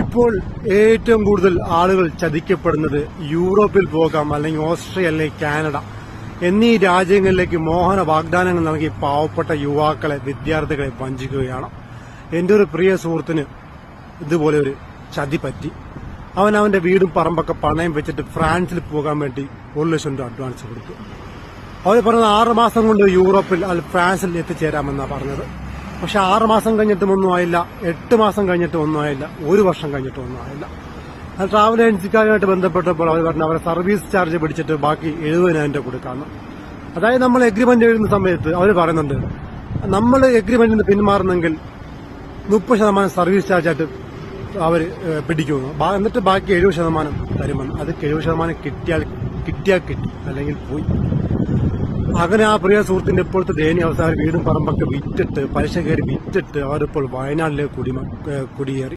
ഇപ്പോൾ ഏറ്റവും കൂടുതൽ ആളുകൾ ചതിക്കപ്പെടുന്നത് യൂറോപ്പിൽ പോകാം, അല്ലെങ്കിൽ ഓസ്ട്രേലിയ, അല്ലെങ്കിൽ കാനഡ എന്നീ രാജ്യങ്ങളിലേക്ക് മോഹന വാഗ്ദാനങ്ങൾ നൽകി പാവപ്പെട്ട യുവാക്കളെ, വിദ്യാർത്ഥികളെ വഞ്ചിക്കുകയാണ്. എന്റെ ഒരു പ്രിയ സുഹൃത്തിന് ഇതുപോലെ ഒരു ചതി പറ്റി. അവൻ അവന്റെ വീടും പറമ്പൊക്കെ പണയം വെച്ചിട്ട് ഫ്രാൻസിൽ പോകാൻ വേണ്ടി 1 ലക്ഷം രൂപ അഡ്വാൻസ് കൊടുത്തു. അവർ പറഞ്ഞത് 6 മാസം കൊണ്ട് യൂറോപ്പിൽ ഫ്രാൻസിൽ എത്തിച്ചേരാമെന്നാണ് പറഞ്ഞത്. പക്ഷെ 6 മാസം കഴിഞ്ഞിട്ടും ഒന്നും ആയില്ല, 8 മാസം കഴിഞ്ഞിട്ടും ഒന്നും ആയില്ല, 1 വർഷം കഴിഞ്ഞിട്ടും ഒന്നും ആയില്ല. അത് ട്രാവൽ ഏജൻസിക്കാരുമായിട്ട് ബന്ധപ്പെട്ടപ്പോൾ അവർ പറഞ്ഞു അവരെ സർവീസ് ചാർജ് പിടിച്ചിട്ട് ബാക്കി 70,000 രൂപ കൊടുക്കാമെന്ന്. അതായത് നമ്മൾ എഗ്രിമെന്റ് എഴുതുന്ന സമയത്ത് അവർ പറയുന്നുണ്ട് നമ്മൾ എഗ്രിമെന്റിൽ നിന്ന് പിന്മാറുന്നെങ്കിൽ 30% സർവീസ് ചാർജായിട്ട് അവർ പിടിക്കുന്നു, എന്നിട്ട് ബാക്കി 70% തരുമെന്ന്. അത് 70% കിട്ടിയാൽ കിട്ടി, അല്ലെങ്കിൽ പോയി. അങ്ങനെ ആ പ്രിയ സുഹൃത്തിന്റെ ഇപ്പോഴത്തെ ദയനീയ അവസ്ഥ, വീടും പറമ്പൊക്കെ വിറ്റിട്ട്, പലിശ കയറി വിറ്റിട്ട് അവരിപ്പോൾ വയനാട്ടിലേക്ക് കുടിയേറി.